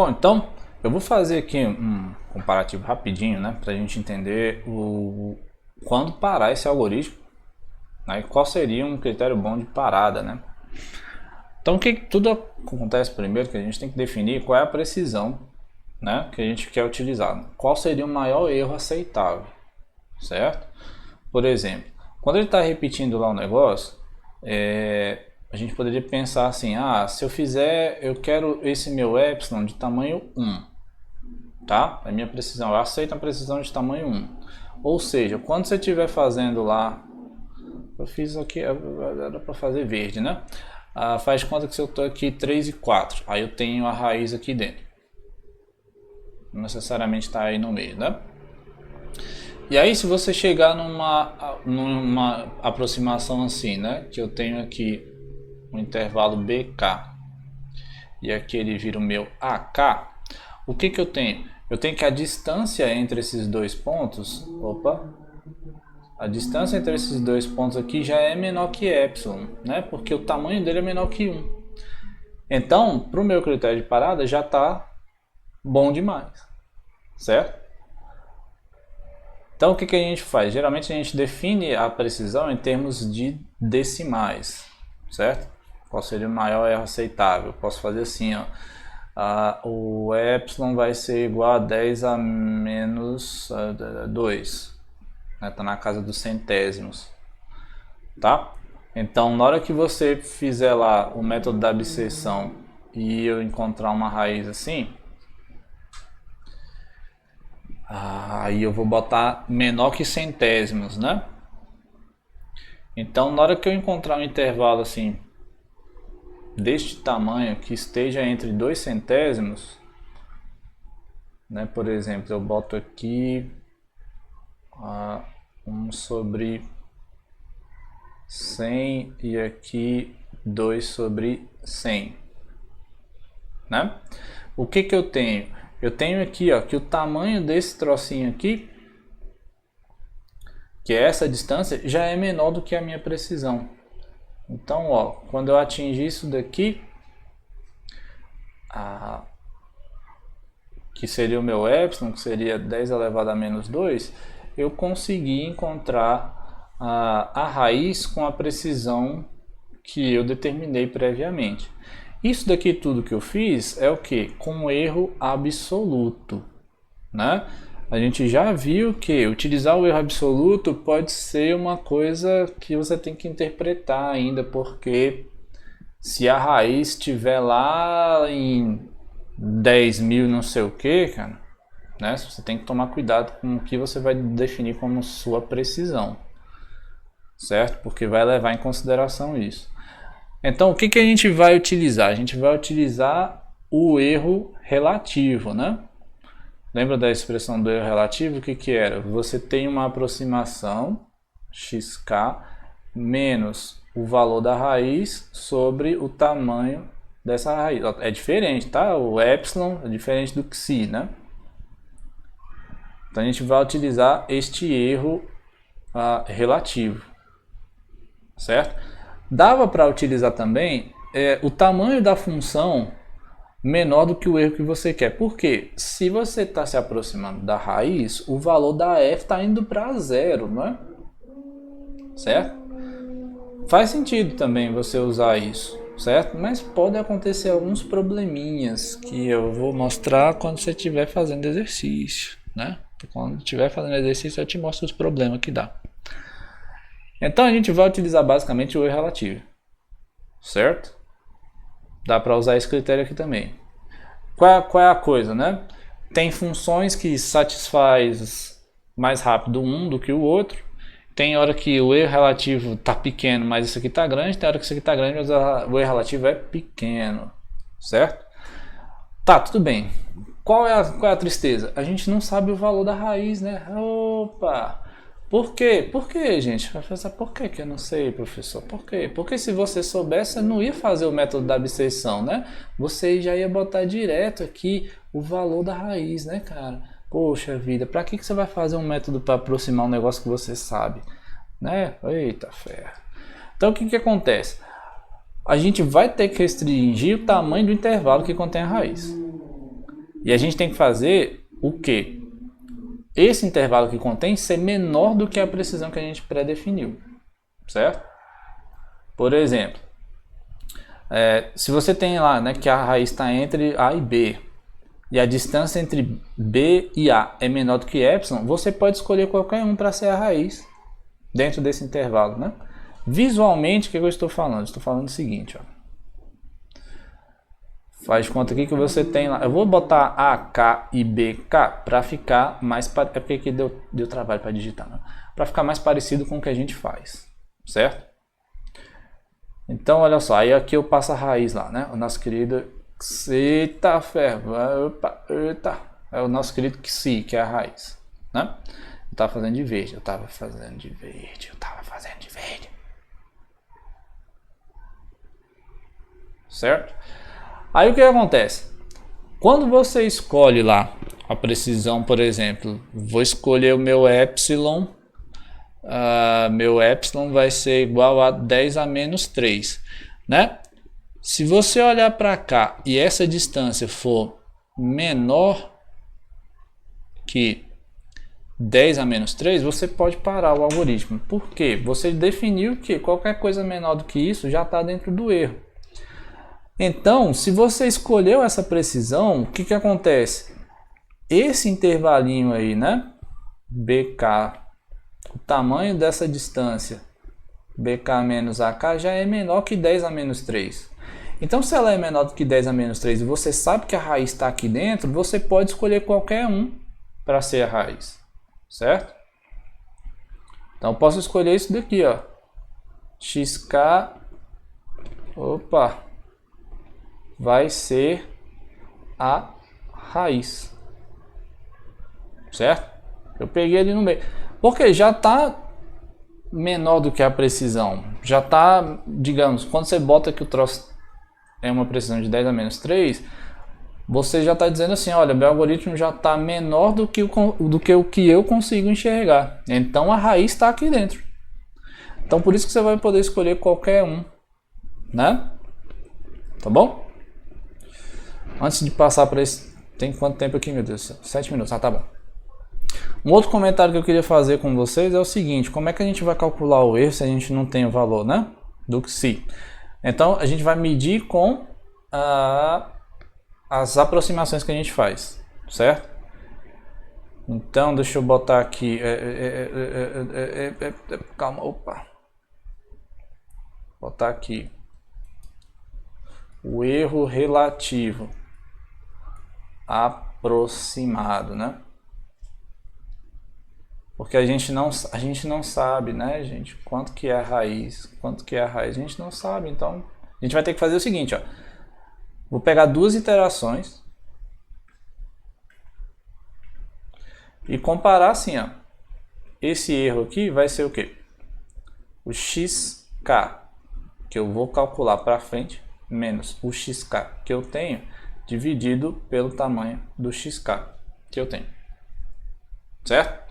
Bom, então eu vou fazer aqui um comparativo rapidinho, né, para a gente entender quando parar esse algoritmo, né, e qual seria um critério bom de parada, né. Então tudo acontece primeiro que a gente tem que definir qual é a precisão, né, que a gente quer utilizar, qual seria o maior erro aceitável, certo? Por exemplo, quando ele está repetindo lá o negócio, a gente poderia pensar assim, se eu quero esse meu epsilon de tamanho 1, tá? A minha precisão, eu aceito a precisão de tamanho 1. Ou seja, quando você estiver fazendo lá, eu fiz aqui, era para fazer verde, né? Faz conta que se eu estou aqui 3 e 4, aí eu tenho a raiz aqui dentro. Não necessariamente está aí no meio, né? E aí se você chegar numa aproximação assim, né? Que eu tenho aqui um intervalo BK e aqui ele vira o meu AK, o que eu tenho? Eu tenho que a distância entre esses dois pontos, a distância entre esses dois pontos aqui já é menor que epsilon, né? Porque o tamanho dele é menor que 1. Então, para o meu critério de parada já está bom demais, certo? Então o que a gente faz? Geralmente a gente define a precisão em termos de decimais, certo? Qual seria o maior erro aceitável? Posso fazer assim, ó. O epsilon vai ser igual a 10 a menos 2, né? Tá na casa dos centésimos, tá? Então na hora que você fizer lá o método da abscissão e eu encontrar uma raiz assim, aí eu vou botar menor que centésimos, né? Então na hora que eu encontrar um intervalo assim deste tamanho que esteja entre 2 centésimos, né? Por exemplo, eu boto aqui 1 sobre 100 e aqui 2 sobre 100, né? O que eu tenho? Eu tenho aqui, ó, que o tamanho desse trocinho aqui, que é essa distância, já é menor do que a minha precisão. Então, ó, quando eu atingir isso daqui, que seria o meu epsilon, que seria 10 elevado a menos 2, eu consegui encontrar a raiz com a precisão que eu determinei previamente. Isso daqui tudo que eu fiz é o que? Com erro absoluto, né? A gente já viu que utilizar o erro absoluto pode ser uma coisa que você tem que interpretar ainda, porque se a raiz estiver lá em 10.000 não sei o que, cara, né? Você tem que tomar cuidado com o que você vai definir como sua precisão, certo? Porque vai levar em consideração isso. Então, o que a gente vai utilizar? A gente vai utilizar o erro relativo, né? Lembra da expressão do erro relativo? O que era? Você tem uma aproximação, xk, menos o valor da raiz sobre o tamanho dessa raiz. É diferente, tá? O epsilon é diferente do xi, né? Então, a gente vai utilizar este erro relativo, certo? Dava para utilizar também o tamanho da função menor do que o erro que você quer. Por quê? Se você está se aproximando da raiz, o valor da f está indo para zero, não é? Certo? Faz sentido também você usar isso, certo? Mas pode acontecer alguns probleminhas que eu vou mostrar quando você estiver fazendo exercício, né? Quando estiver fazendo exercício eu te mostro os problemas que dá. Então a gente vai utilizar basicamente o erro relativo, certo? Dá para usar esse critério aqui também. Qual é a coisa, né? Tem funções que satisfaz mais rápido um do que o outro. Tem hora que o erro relativo está pequeno, mas isso aqui está grande. Tem hora que isso aqui está grande, mas o erro relativo é pequeno, certo? Tá, tudo bem. Qual é a tristeza? A gente não sabe o valor da raiz, né? Opa! Por quê? Por quê, gente? Por que eu não sei, professor? Por quê? Porque se você soubesse, você não ia fazer o método da abscissão, né? Você já ia botar direto aqui o valor da raiz, né, cara? Poxa vida, pra que você vai fazer um método para aproximar um negócio que você sabe? Né? Eita ferro. Então o que acontece? A gente vai ter que restringir o tamanho do intervalo que contém a raiz. E a gente tem que fazer o quê? Esse intervalo que contém ser menor do que a precisão que a gente pré-definiu, certo? Por exemplo, se você tem lá, né, que a raiz está entre A e B, e a distância entre B e A é menor do que epsilon, você pode escolher qualquer um para ser a raiz dentro desse intervalo, né? Visualmente, o que eu estou falando? Estou falando o seguinte, ó. Faz de conta aqui que você tem lá. Eu vou botar AK e BK para ficar mais. É porque aqui deu trabalho para digitar, né? Para ficar mais parecido com o que a gente faz, certo? Então, olha só. Aí aqui eu passo a raiz lá, né? O nosso querido. Eita ferro. Opa, eita. É o nosso querido Xi, que é a raiz, né? Eu tava fazendo de verde. Certo? Aí o que acontece? Quando você escolhe lá a precisão, por exemplo, vou escolher o meu epsilon vai ser igual a 10 a menos 3, né? Se você olhar para cá e essa distância for menor que 10 a menos 3, você pode parar o algoritmo. Por quê? Você definiu que qualquer coisa menor do que isso já está dentro do erro. Então, se você escolheu essa precisão, o que acontece? Esse intervalinho aí, né? BK, o tamanho dessa distância, BK menos AK, já é menor que 10 a menos 3. Então, se ela é menor do que 10 a menos 3 e você sabe que a raiz está aqui dentro, você pode escolher qualquer um para ser a raiz, certo? Então, eu posso escolher isso daqui, ó. XK, vai ser a raiz, certo? Eu peguei ali no meio, porque já está menor do que a precisão, já está, digamos, quando você bota que o troço é uma precisão de 10 a menos 3, você já está dizendo assim, olha, meu algoritmo já está menor do que o que eu consigo enxergar, então a raiz está aqui dentro. Então por isso que você vai poder escolher qualquer um, né? Tá bom? Antes de passar para esse... Tem quanto tempo aqui, meu Deus? 7 minutos. Ah, tá bom. Um outro comentário que eu queria fazer com vocês é o seguinte. Como é que a gente vai calcular o erro se a gente não tem o valor, né? Do Xi. Então, a gente vai medir com as aproximações que a gente faz. Certo? Então, deixa eu botar aqui... Calma, opa. Botar aqui. O erro relativo aproximado, né? Porque a gente não sabe, né, gente, quanto que é a raiz, a gente não sabe, então a gente vai ter que fazer o seguinte, ó. Vou pegar duas iterações e comparar assim, ó. Esse erro aqui vai ser o quê? O XK que eu vou calcular para frente menos o XK que eu tenho dividido pelo tamanho do XK que eu tenho, certo?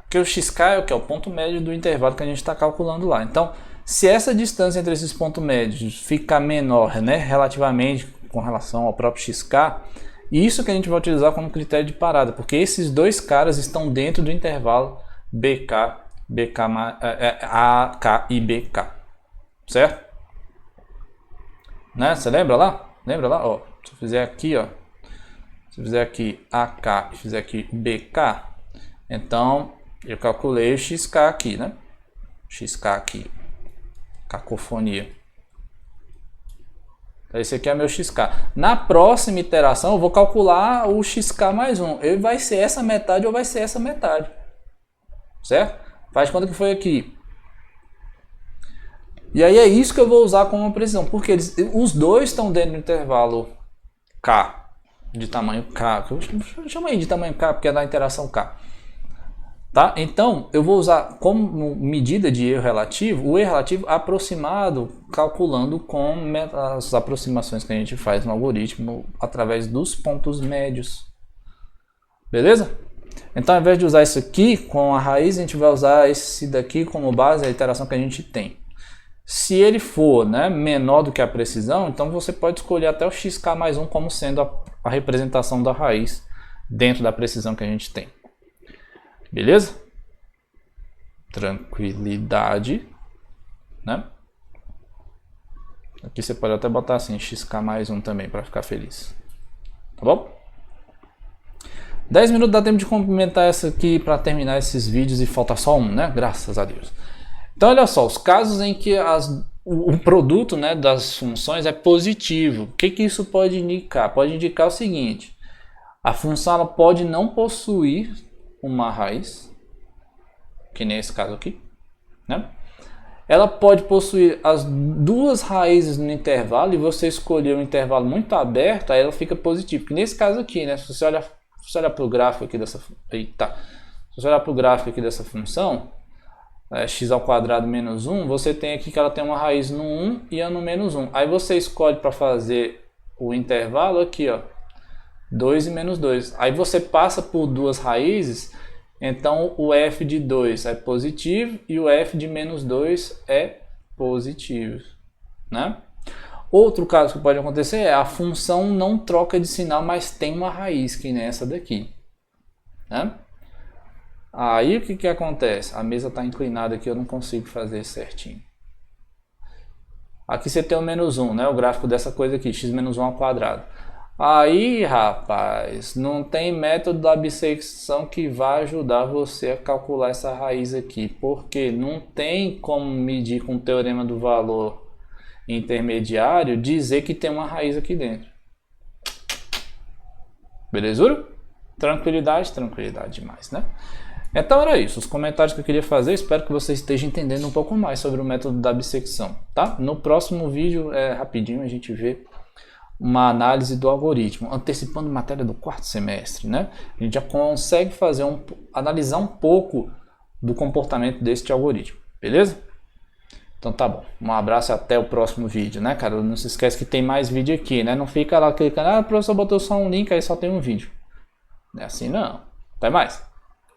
Porque o XK é o que? É o ponto médio do intervalo que a gente está calculando lá. Então, se essa distância entre esses pontos médios ficar menor, né, relativamente com relação ao próprio XK, isso que a gente vai utilizar como critério de parada, porque esses dois caras estão dentro do intervalo AK e BK, certo? Né? Você lembra lá? Lembra lá? Ó, se eu fizer aqui, ó, se eu fizer aqui AK e fizer aqui BK, então eu calculei o XK aqui, né? XK aqui, cacofonia. Esse aqui é meu XK. Na próxima iteração eu vou calcular o XK mais 1. Ele vai ser essa metade ou vai ser essa metade, certo? Faz conta que foi aqui. E aí é isso que eu vou usar como precisão, porque os dois estão dentro do intervalo K, de tamanho K, que eu chamo aí de tamanho K, porque é da interação K. Tá? Então, eu vou usar como medida de erro relativo, o erro relativo aproximado, calculando com as aproximações que a gente faz no algoritmo através dos pontos médios. Beleza? Então, ao invés de usar isso aqui com a raiz, a gente vai usar esse daqui como base, a iteração que a gente tem. Se ele for, né, menor do que a precisão, então você pode escolher até o xk mais 1 como sendo a representação da raiz dentro da precisão que a gente tem. Beleza? Tranquilidade, né? Aqui você pode até botar assim, xk mais 1 também, para ficar feliz. Tá bom? 10 minutos dá tempo de complementar essa aqui para terminar esses vídeos e falta só um, né? Graças a Deus. Então, olha só, os casos em que o produto, né, das funções é positivo. O que isso pode indicar? Pode indicar o seguinte: a função ela pode não possuir uma raiz, que nem esse caso aqui, né? Ela pode possuir as duas raízes no intervalo e você escolher um intervalo muito aberto, aí ela fica positiva. Que nesse caso aqui, né, se você olhar para o gráfico aqui dessa, se você olhar para o gráfico aqui dessa função, x ao quadrado menos 1, você tem aqui que ela tem uma raiz no 1 e a no menos 1. Aí você escolhe para fazer o intervalo aqui, ó, 2 e menos 2. Aí você passa por duas raízes, então o f de 2 é positivo e o f de menos 2 é positivo, né? Outro caso que pode acontecer é a função não troca de sinal, mas tem uma raiz, que nem essa daqui, né? Aí o que acontece? A mesa está inclinada aqui, eu não consigo fazer certinho. Aqui você tem o menos 1, né? O gráfico dessa coisa aqui, x menos 1 ao quadrado. Aí, rapaz, não tem método da bissecção que vai ajudar você a calcular essa raiz aqui. Porque não tem como medir com o teorema do valor intermediário dizer que tem uma raiz aqui dentro. Belezura? Tranquilidade, tranquilidade demais, né? Então era isso, os comentários que eu queria fazer. Espero que você esteja entendendo um pouco mais sobre o método da bissecção, tá? No próximo vídeo, rapidinho, a gente vê uma análise do algoritmo, antecipando matéria do quarto semestre, né? A gente já consegue analisar um pouco do comportamento deste algoritmo, beleza? Então tá bom, um abraço e até o próximo vídeo, né, cara? Não se esquece que tem mais vídeo aqui, né? Não fica lá clicando, o professor botou só um link, aí só tem um vídeo. Não é assim não. Até mais!